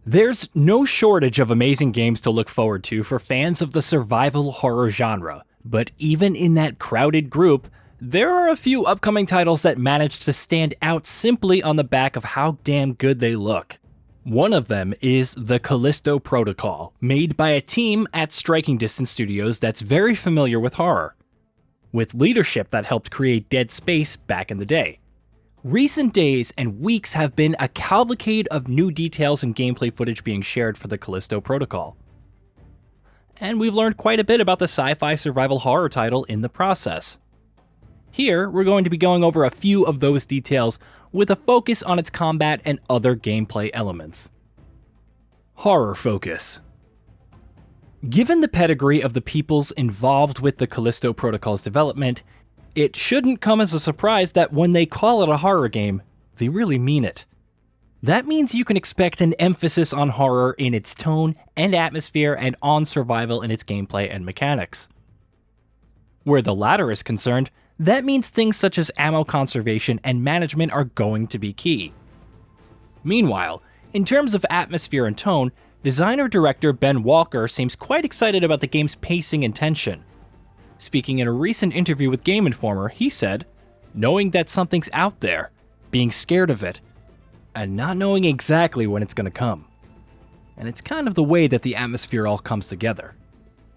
There's no shortage of amazing games to look forward to for fans of the survival horror genre, but even in that crowded group, there are a few upcoming titles that manage to stand out simply on the back of how damn good they look. One of them is the Callisto Protocol, made by a team at Striking Distance Studios that's very familiar with horror, with leadership that helped create Dead Space back in the day. Recent days and weeks have been a cavalcade of new details and gameplay footage being shared for the Callisto Protocol. And we've learned quite a bit about the sci-fi survival horror title in the process. Here, we're going to be going over a few of those details with a focus on its combat and other gameplay elements. Horror focus. Given the pedigree of the peoples involved with the Callisto Protocol's development, it shouldn't come as a surprise that when they call it a horror game, they really mean it. That means you can expect an emphasis on horror in its tone and atmosphere and on survival in its gameplay and mechanics. Where the latter is concerned, that means things such as ammo conservation and management are going to be key. Meanwhile, in terms of atmosphere and tone, designer-director Ben Walker seems quite excited about the game's pacing and tension. Speaking in a recent interview with Game Informer, he said, "Knowing that something's out there, being scared of it, and not knowing exactly when it's gonna come. And it's kind of the way that the atmosphere all comes together.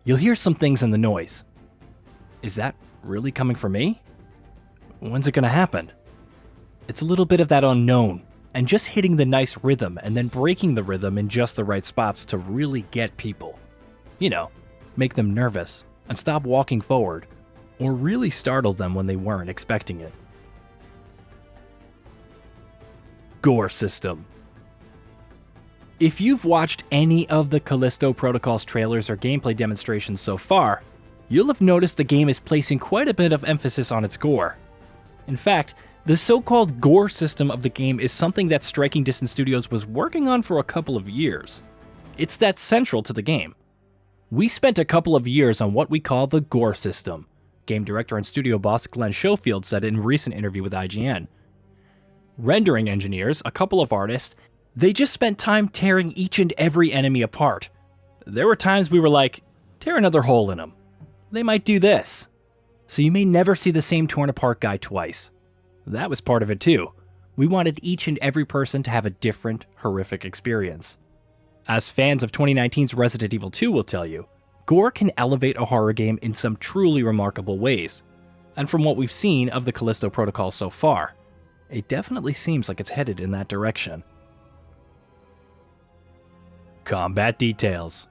You'll hear some things in the noise. Is that really coming from me? When's it gonna happen?" It's a little bit of that unknown, and just hitting the nice rhythm and then breaking the rhythm in just the right spots to really get people. You know, make them nervous and stop walking forward, or really startle them when they weren't expecting it. Gore system. If you've watched any of the Callisto Protocol's trailers or gameplay demonstrations so far, you'll have noticed the game is placing quite a bit of emphasis on its gore. In fact, the so-called gore system of the game is something that Striking Distance Studios was working on for a couple of years. It's that central to the game. "We spent a couple of years on what we call the gore system," game director and studio boss Glenn Schofield said in a recent interview with IGN. Rendering engineers, a couple of artists, they just spent time tearing each and every enemy apart. There were times we were like, tear another hole in them. They might do this. So you may never see the same torn apart guy twice. That was part of it too. We wanted each and every person to have a different, horrific experience. As fans of 2019's Resident Evil 2 will tell you, gore can elevate a horror game in some truly remarkable ways. And from what we've seen of the Callisto Protocol so far, it definitely seems like it's headed in that direction. Combat details.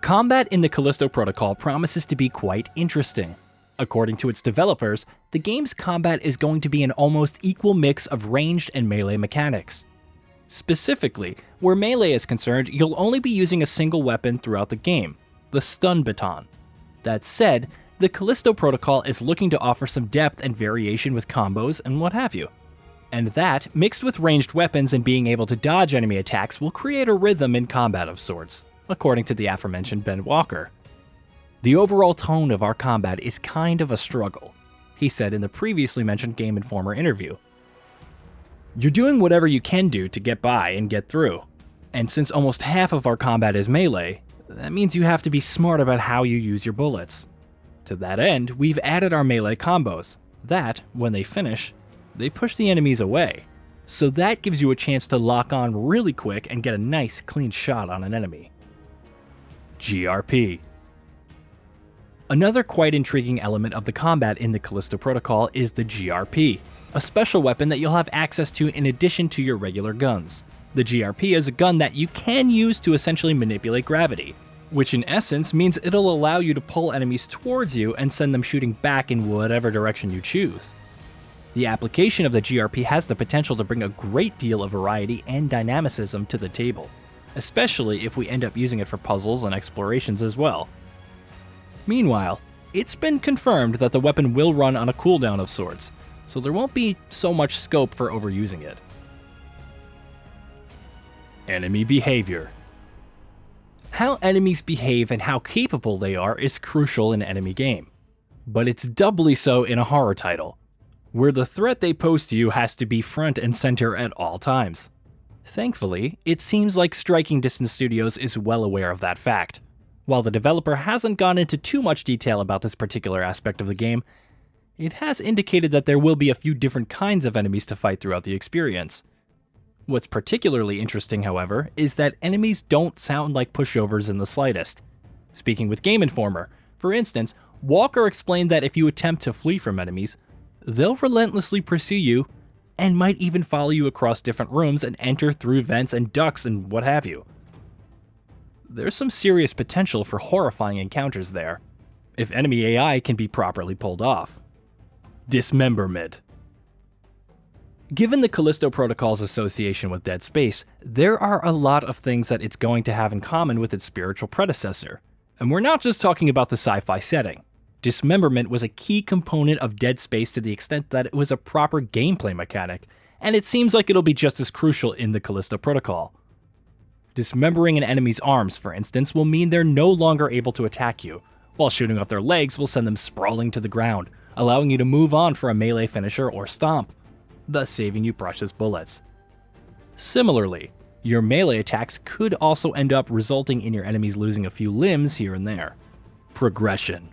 Combat in the Callisto Protocol promises to be quite interesting. According to its developers, the game's combat is going to be an almost equal mix of ranged and melee mechanics. Specifically, where melee is concerned, you'll only be using a single weapon throughout the game, the stun baton. That said, the Callisto Protocol is looking to offer some depth and variation with combos and what have you. And that, mixed with ranged weapons and being able to dodge enemy attacks, will create a rhythm in combat of sorts, according to the aforementioned Ben Walker. "The overall tone of our combat is kind of a struggle," he said in the previously mentioned Game Informer interview. "You're doing whatever you can do to get by and get through. And since almost half of our combat is melee, that means you have to be smart about how you use your bullets. To that end, we've added our melee combos that, when they finish, they push the enemies away. So that gives you a chance to lock on really quick and get a nice clean shot on an enemy." GRP. Another quite intriguing element of the combat in the Callisto Protocol is the GRP, a special weapon that you'll have access to in addition to your regular guns. The GRP is a gun that you can use to essentially manipulate gravity, which in essence means it'll allow you to pull enemies towards you and send them shooting back in whatever direction you choose. The application of the GRP has the potential to bring a great deal of variety and dynamicism to the table, especially if we end up using it for puzzles and explorations as well. Meanwhile, it's been confirmed that the weapon will run on a cooldown of sorts, so there won't be so much scope for overusing it. Enemy behavior. How enemies behave and how capable they are is crucial in an enemy game, but it's doubly so in a horror title, where the threat they pose to you has to be front and center at all times. Thankfully, it seems like Striking Distance Studios is well aware of that fact. While the developer hasn't gone into too much detail about this particular aspect of the game, it has indicated that there will be a few different kinds of enemies to fight throughout the experience. What's particularly interesting, however, is that enemies don't sound like pushovers in the slightest. Speaking with Game Informer, for instance, Walker explained that if you attempt to flee from enemies, they'll relentlessly pursue you and might even follow you across different rooms and enter through vents and ducts and what have you. There's some serious potential for horrifying encounters there, if enemy AI can be properly pulled off. Dismemberment. Given the Callisto Protocol's association with Dead Space, there are a lot of things that it's going to have in common with its spiritual predecessor. And we're not just talking about the sci-fi setting. Dismemberment was a key component of Dead Space to the extent that it was a proper gameplay mechanic, and it seems like it'll be just as crucial in the Callisto Protocol. Dismembering an enemy's arms, for instance, will mean they're no longer able to attack you, while shooting off their legs will send them sprawling to the ground, allowing you to move on for a melee finisher or stomp, thus saving you precious bullets. Similarly, your melee attacks could also end up resulting in your enemies losing a few limbs here and there. Progression.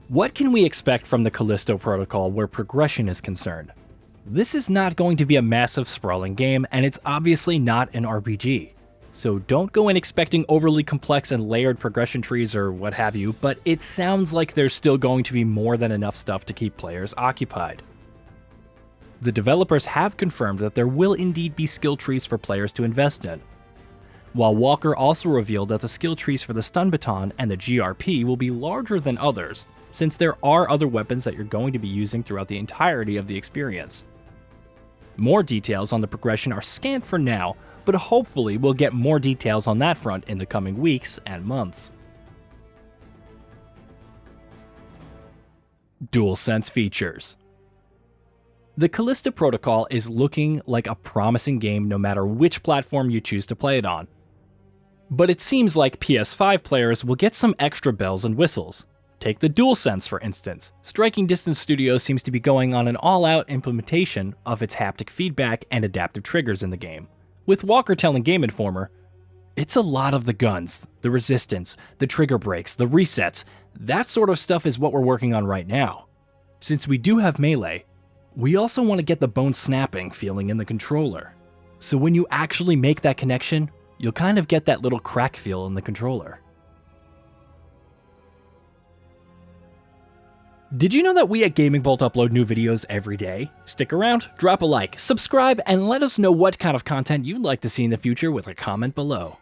What can we expect from the Callisto Protocol where progression is concerned? This is not going to be a massive sprawling game, and it's obviously not an RPG. So don't go in expecting overly complex and layered progression trees or what have you, but it sounds like there's still going to be more than enough stuff to keep players occupied. The developers have confirmed that there will indeed be skill trees for players to invest in, while Walker also revealed that the skill trees for the stun baton and the GRP will be larger than others, since there are other weapons that you're going to be using throughout the entirety of the experience. More details on the progression are scant for now, but hopefully we'll get more details on that front in the coming weeks and months. DualSense features. The Callisto Protocol is looking like a promising game no matter which platform you choose to play it on. But it seems like PS5 players will get some extra bells and whistles. Take the DualSense for instance. Striking Distance Studios seems to be going on an all-out implementation of its haptic feedback and adaptive triggers in the game. With Walker telling Game Informer, "It's a lot of the guns, the resistance, the trigger breaks, the resets, that sort of stuff is what we're working on right now. Since we do have melee, we also want to get the bone snapping feeling in the controller. So when you actually make that connection, you'll kind of get that little crack feel in the controller." Did you know that we at Gaming Bolt upload new videos every day? Stick around, drop a like, subscribe, and let us know what kind of content you'd like to see in the future with a comment below.